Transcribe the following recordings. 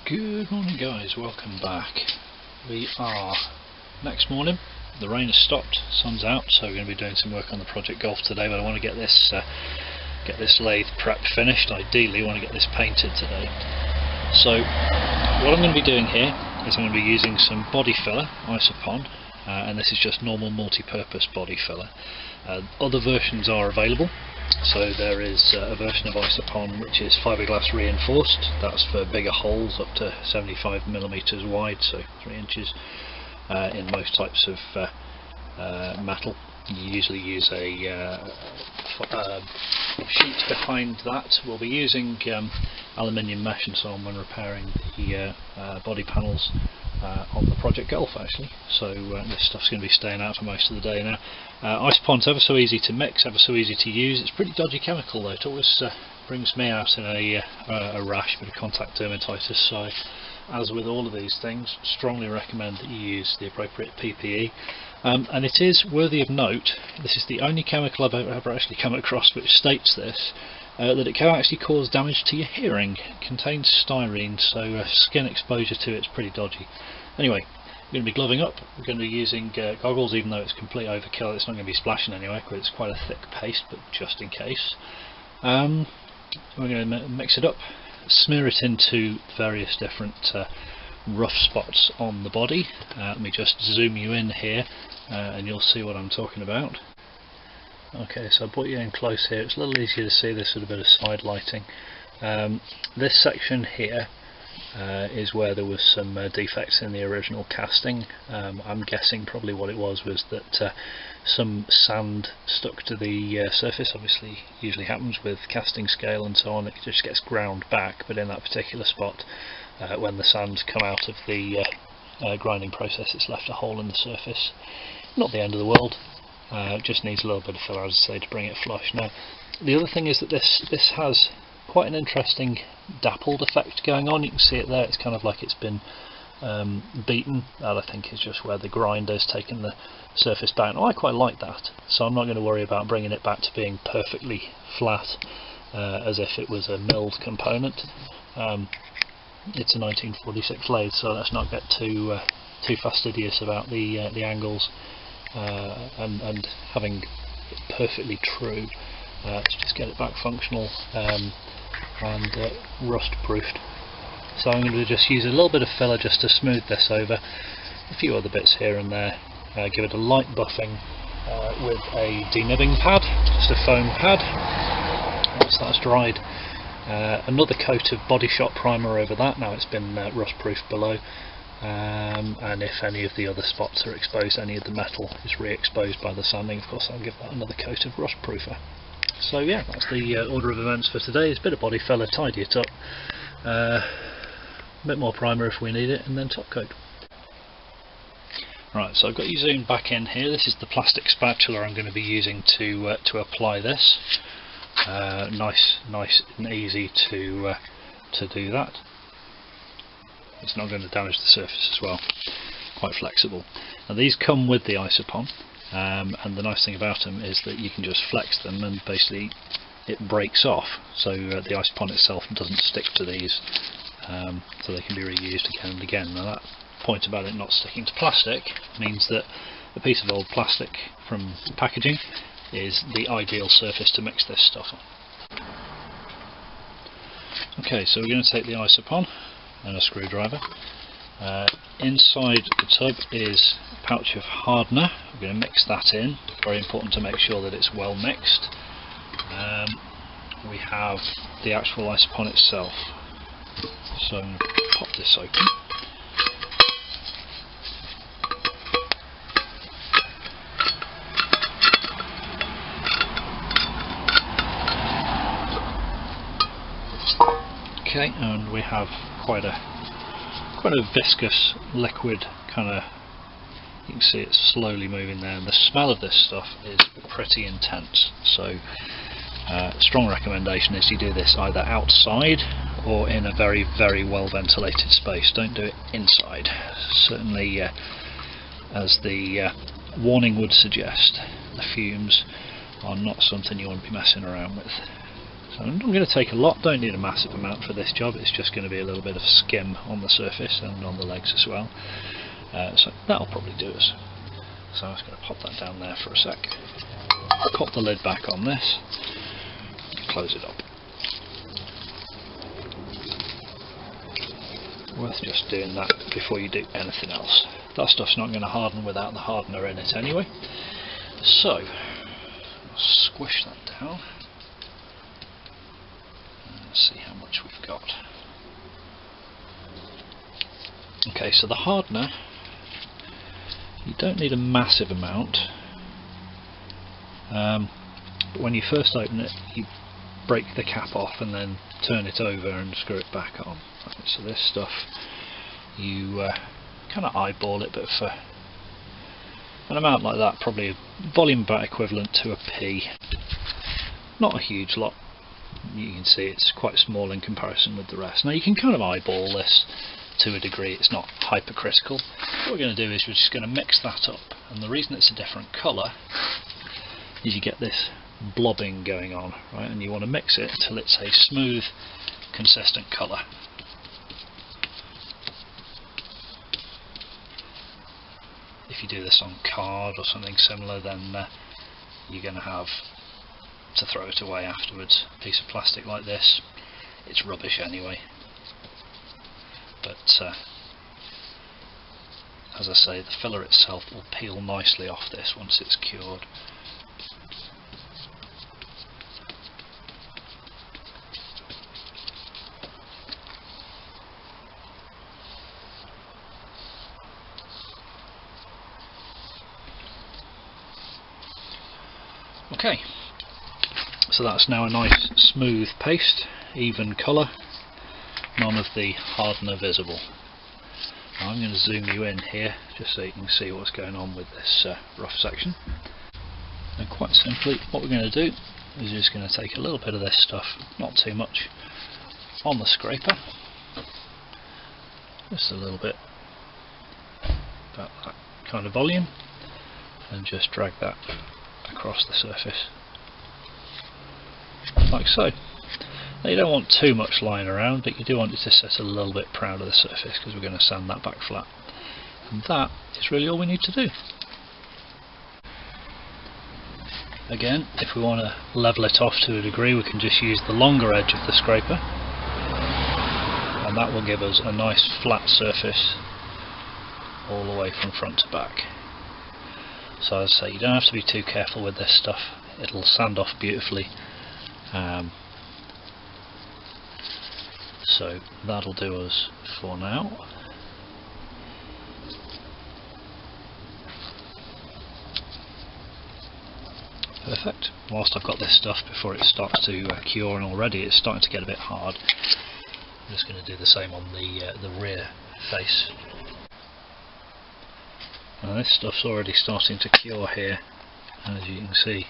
Good morning guys, welcome back. We are next morning, the rain has stopped, sun's out, so we're going to be doing some work on the Project Golf today, but I want to get this lathe prep finished. Ideally I want to get this painted today. So what I'm going to be doing here is I'm going to be using some body filler, Isopon, and this is just normal multi-purpose body filler. Other versions are available. So there is a version of Isopon which is fiberglass reinforced. That's for bigger holes up to 75mm wide, so 3 inches in most types of metal. You usually use a sheet behind that. We'll be using aluminium mesh and so on when repairing the body panels on the Project Golf actually, so this stuff's going to be staying out for most of the day now. Isopon's ever so easy to mix, ever so easy to use. It's pretty dodgy chemical though. It always brings me out in a rash, bit of contact dermatitis, so as with all of these things, strongly recommend that you use the appropriate PPE. And it is worthy of note, this is the only chemical I've ever actually come across which states this, that it can actually cause damage to your hearing. It contains styrene, so skin exposure to it's pretty dodgy. Anyway, we're going to be gloving up, we're going to be using goggles, even though it's complete overkill. It's not going to be splashing anyway because it's quite a thick paste, but just in case. We're going to mix it up, smear it into various different rough spots on the body. Let me just zoom you in here and you'll see what I'm talking about. Okay, so I brought you in close here. It's a little easier to see this with a bit of side lighting. This section here is where there was some defects in the original casting. I'm guessing probably what it was that some sand stuck to the surface. Obviously usually happens with casting scale and so on, it just gets ground back, but in that particular spot when the sand's come out of the grinding process, it's left a hole in the surface. Not the end of the world. Just needs a little bit of filler, as I say, to bring it flush. Now, the other thing is that this has quite an interesting dappled effect going on. You can see it there. It's kind of like it's been beaten. That I think is just where the grinder's taken the surface back. Now, I quite like that, so I'm not going to worry about bringing it back to being perfectly flat as if it was a milled component. It's a 1946 lathe, so let's not get too fastidious about the angles. And having it perfectly true, let's just get it back functional and rust proofed. So I'm going to just use a little bit of filler just to smooth this over, a few other bits here and there, give it a light buffing with a denibbing pad, just a foam pad. Once that's dried, another coat of Body Shop primer over that. Now it's been rust proofed below. And if any of the other spots are exposed, any of the metal is re-exposed by the sanding, of course I'll give that another coat of rust proofer. So yeah, that's the order of events for today. It's a bit of body filler, tidy it up, a bit more primer if we need it, and then top coat. Right, so I've got you zoomed back in here. This is the plastic spatula I'm going to be using to apply this. Nice and easy to do that. It's not going to damage the surface as well, quite flexible. Now these come with the Isopon, and the nice thing about them is that you can just flex them and basically it breaks off, so the Isopon itself doesn't stick to these, so they can be reused again and again. Now that point about it not sticking to plastic means that a piece of old plastic from packaging is the ideal surface to mix this stuff on. Okay, so we're going to take the Isopon and a screwdriver. Inside the tub is a pouch of hardener. We're going to mix that in. Very important to make sure that it's well mixed. We have the actual Isopon itself. So I'm going to pop this open. Okay, and we have quite a viscous liquid kind of, you can see it's slowly moving there, and the smell of this stuff is pretty intense, so strong recommendation is you do this either outside or in a very well ventilated space. Don't do it inside. Certainly as the warning would suggest, the fumes are not something you want to be messing around with. So I'm not going to take a lot, don't need a massive amount for this job, it's just going to be a little bit of skim on the surface and on the legs as well. So that'll probably do us. So I'm just going to pop that down there for a sec, pop the lid back on this, close it up. Worth just doing that before you do anything else. That stuff's not going to harden without the hardener in it anyway. So, I'll squish that down. Let's see how much we've got. Okay, so the hardener, you don't need a massive amount, but when you first open it you break the cap off and then turn it over and screw it back on. So this stuff, you kind of eyeball it, but for an amount like that, probably a volume about equivalent to a pea, not a huge lot. You can see it's quite small in comparison with the rest. Now you can kind of eyeball this to a degree, it's not hypercritical. What we're going to do is we're just going to mix that up, and the reason it's a different colour is you get this blobbing going on, right? And you want to mix it until it's a smooth, consistent colour. If you do this on card or something similar, then you're going to have to throw it away afterwards. A piece of plastic like this, it's rubbish anyway. But as I say, the filler itself will peel nicely off this once it's cured. Okay, so that's now a nice smooth paste, even colour, none of the hardener visible. Now I'm going to zoom you in here just so you can see what's going on with this rough section. And quite simply, what we're going to do is just going to take a little bit of this stuff, not too much, on the scraper, just a little bit, about that kind of volume, and just drag that across the surface like so. Now you don't want too much lying around, but you do want it to sit a little bit proud of the surface because we're going to sand that back flat, and that is really all we need to do. Again, if we want to level it off to a degree, we can just use the longer edge of the scraper, and that will give us a nice flat surface all the way from front to back. So as I say, you don't have to be too careful with this stuff, it'll sand off beautifully. So that'll do us for now. Perfect. Whilst I've got this stuff, before it starts to cure, and already it's starting to get a bit hard, I'm just going to do the same on the rear face. Now this stuff's already starting to cure here, and as you can see,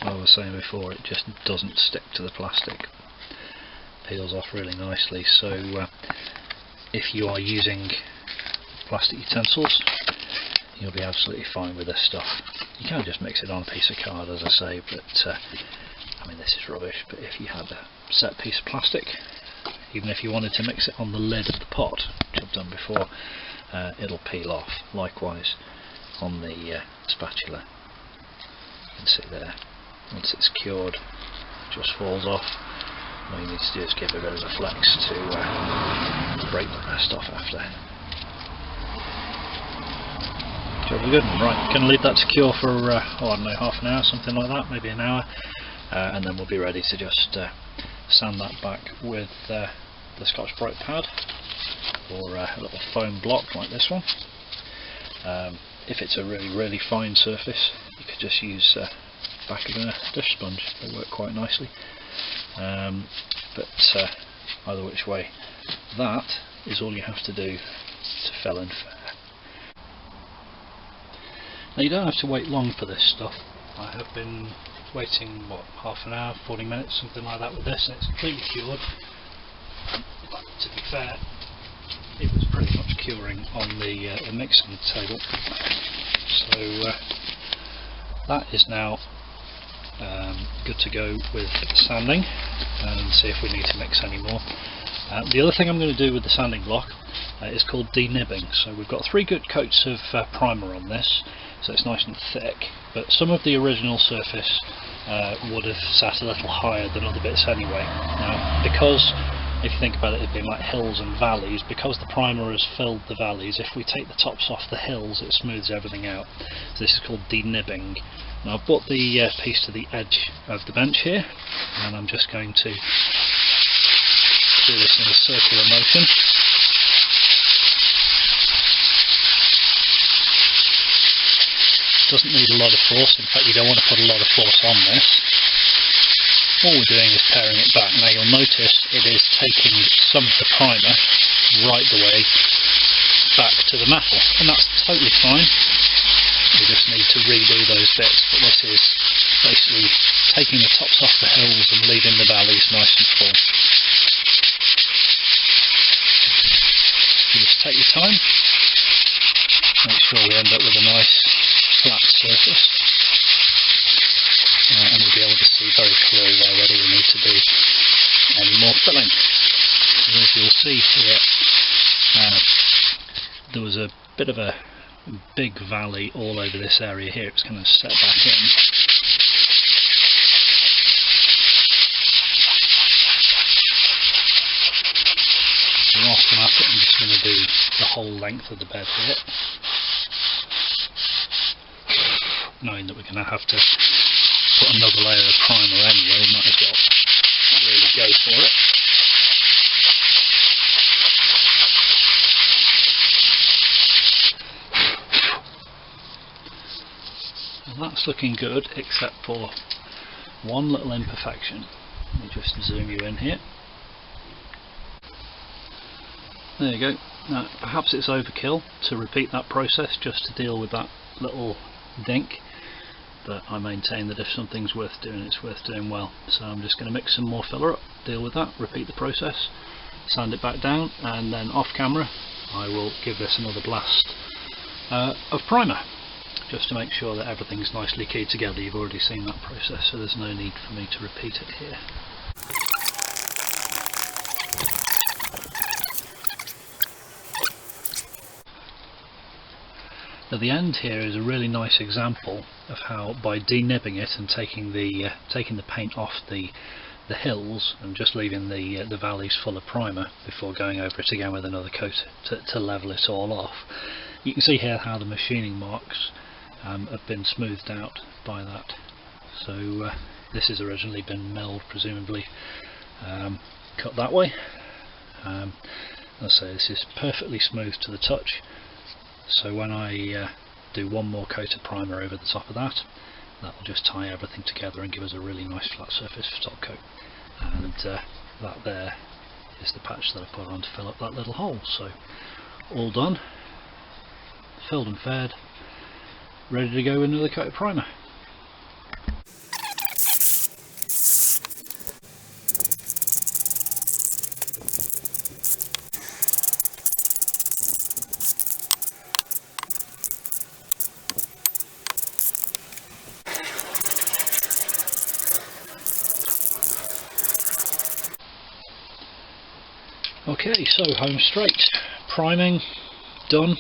like I was saying before, it just doesn't stick to the plastic. Peels off really nicely, so if you are using plastic utensils, you'll be absolutely fine with this stuff. You can just mix it on a piece of card, as I say, but I mean, this is rubbish. But if you had a set piece of plastic, even if you wanted to mix it on the lid of the pot, which I've done before, it'll peel off. Likewise on the spatula, you can see there, once it's cured, it just falls off. All you need to do is give it a bit of a flex to break the rest off after. Jolly good. Right, going to leave that to cure for I don't know, half an hour, something like that, maybe an hour, and then we'll be ready to just sand that back with the Scotch-Brite pad, or a little foam block like this one. If it's a really fine surface, you could just use back of a dish sponge, they work quite nicely. But either which way, that is all you have to do to fill in fair. Now you don't have to wait long for this stuff. I have been waiting, what, half an hour, 40 minutes, something like that with this, and it's completely cured. But to be fair, it was pretty much curing on the mixing table. So that is now good to go with sanding, and see if we need to mix any more. The other thing I'm going to do with the sanding block is called denibbing. So we've got 3 good coats of primer on this, so it's nice and thick, but some of the original surface would have sat a little higher than other bits anyway. Now, because if you think about it, being like hills and valleys, because the primer has filled the valleys, if we take the tops off the hills it smooths everything out. So this is called denibbing. Now I've brought the piece to the edge of the bench here, and I'm just going to do this in a circular motion. Doesn't need a lot of force, in fact you don't want to put a lot of force on this. All we're doing is tearing it back. Now you'll notice it is taking some of the primer right the way back to the metal, and that's totally fine. We just need to redo those bits, but this is basically taking the tops off the hills and leaving the valleys nice and full. You just take your time, make sure we end up with a nice flat surface. And we'll be able to see very clearly where ready we need to do any more filling. As you'll see here, there was a bit of a big valley all over this area here. It's going to set back in. Whilst I'm at it, I'm just going to do the whole length of the bed here, knowing that we're going to have to put another layer of primer anyway, we might as well really go for it. And that's looking good, except for one little imperfection. Let me just zoom you in here. There you go. Now, perhaps it's overkill to repeat that process just to deal with that little dink, but I maintain that if something's worth doing, it's worth doing well. So I'm just going to mix some more filler up, deal with that, repeat the process, sand it back down, and then off camera I will give this another blast of primer, just to make sure that everything's nicely keyed together. You've already seen that process, so there's no need for me to repeat it here. Now the end here is a really nice example of how, by denibbing it and taking the paint off the hills and just leaving the valleys full of primer before going over it again with another coat to level it all off, you can see here how the machining marks have been smoothed out by that. So this has originally been milled, presumably cut that way. Let's say this is perfectly smooth to the touch. So when I do one more coat of primer over the top of that, that will just tie everything together and give us a really nice flat surface for top coat. And that there is the patch that I put on to fill up that little hole. So all done, filled and faired, ready to go with another coat of primer. Okay, so home straight. Priming done,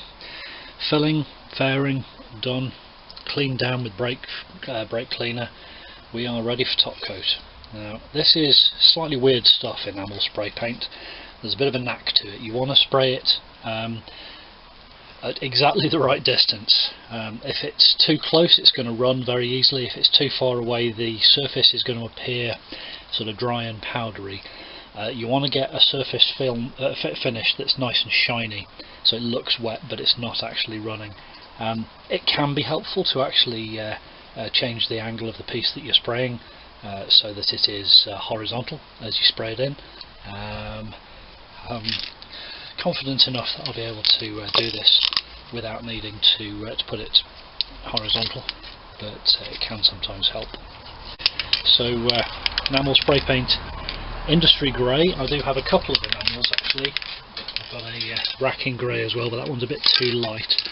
filling, fairing done, cleaned down with brake cleaner. We are ready for top coat. Now this is slightly weird stuff, enamel spray paint. There's a bit of a knack to it. You want to spray it at exactly the right distance. If it's too close, it's going to run very easily. If it's too far away, the surface is going to appear sort of dry and powdery. You want to get a surface finish that's nice and shiny, so it looks wet but it's not actually running. It can be helpful to actually change the angle of the piece that you're spraying so that it is horizontal as you spray it in. I'm confident enough that I'll be able to do this without needing to put it horizontal, but it can sometimes help. So enamel spray paint, industry grey. I do have a couple of enamels actually. I've got a racking grey as well, but that one's a bit too light.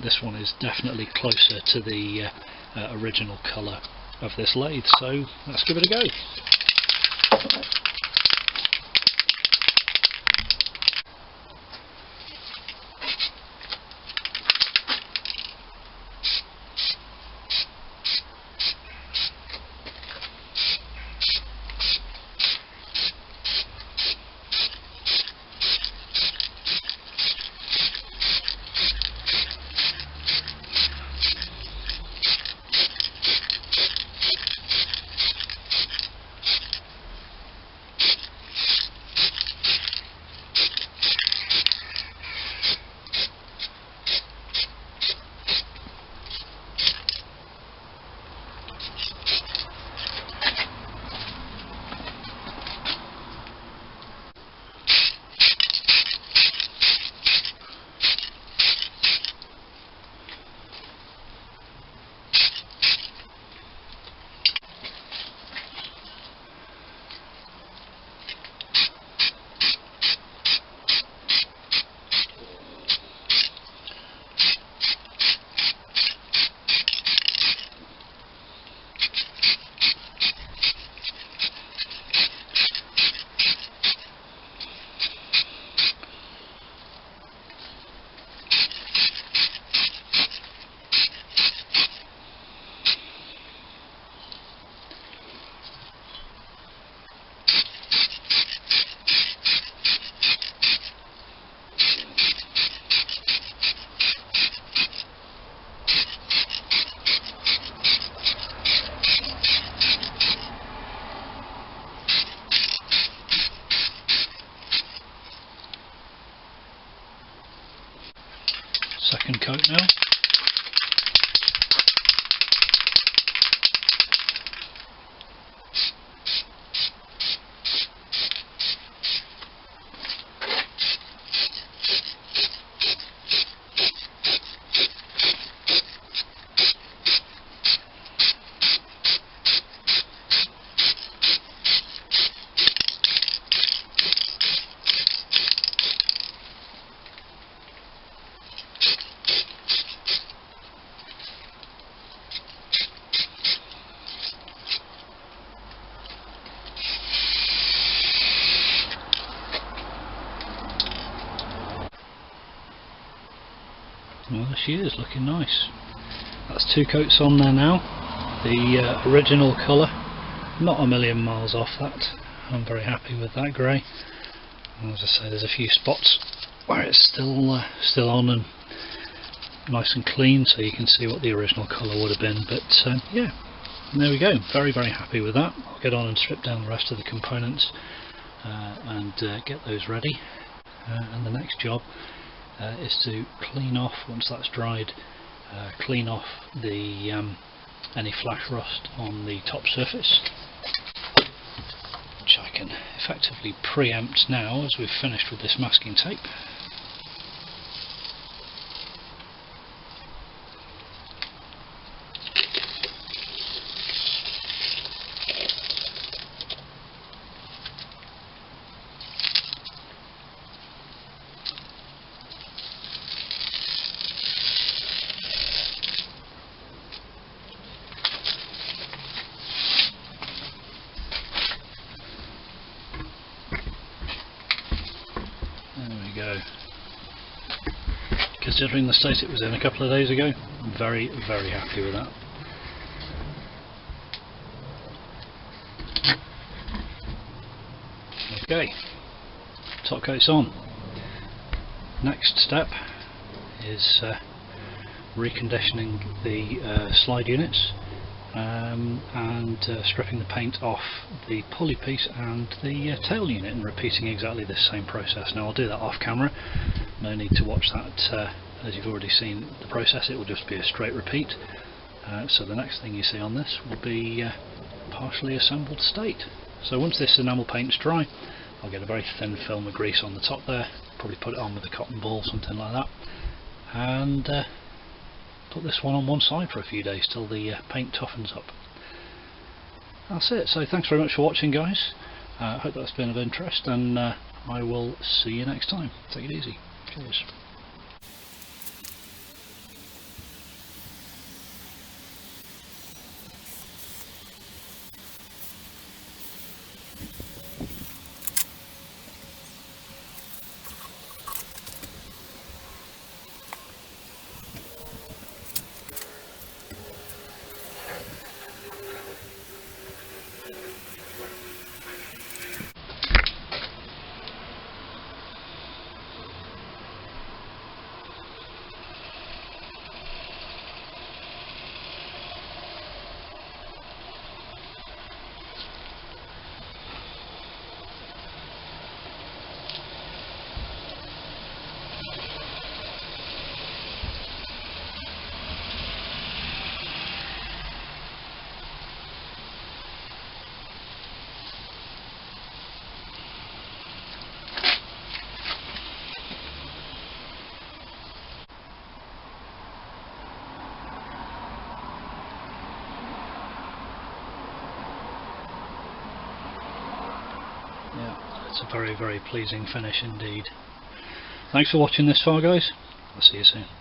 This one is definitely closer to the original colour of this lathe, so let's give it a go. Second coat now. Well, there she is, looking nice. That's 2 coats on there now. The original colour, not a million miles off that. I'm very happy with that grey. As I say, there's a few spots where it's still on and nice and clean, so you can see what the original colour would have been. But yeah, there we go. Very happy with that. I'll get on and strip down the rest of the components and get those ready. And the next job is to clean off, once that's dried, clean off the any flash rust on the top surface, which I can effectively preempt now as we've finished with this masking tape. Considering the state it was in a couple of days ago, I'm very happy with that. Okay, top coat's on. Next step is reconditioning the slide units and stripping the paint off the pulley piece and the tail unit and repeating exactly the same process. Now I'll do that off camera, no need to watch that as you've already seen the process. It will just be a straight repeat. So the next thing you see on this will be partially assembled state. So once this enamel paint's dry, I'll get a very thin film of grease on the top there, probably put it on with a cotton ball, something like that, and put this one on one side for a few days till the paint toughens up. That's it. So thanks very much for watching, guys. I hope that's been of interest, and I will see you next time. Take it easy. Cheers. very, very pleasing finish indeed. Thanks for watching this far, guys. I'll see you soon.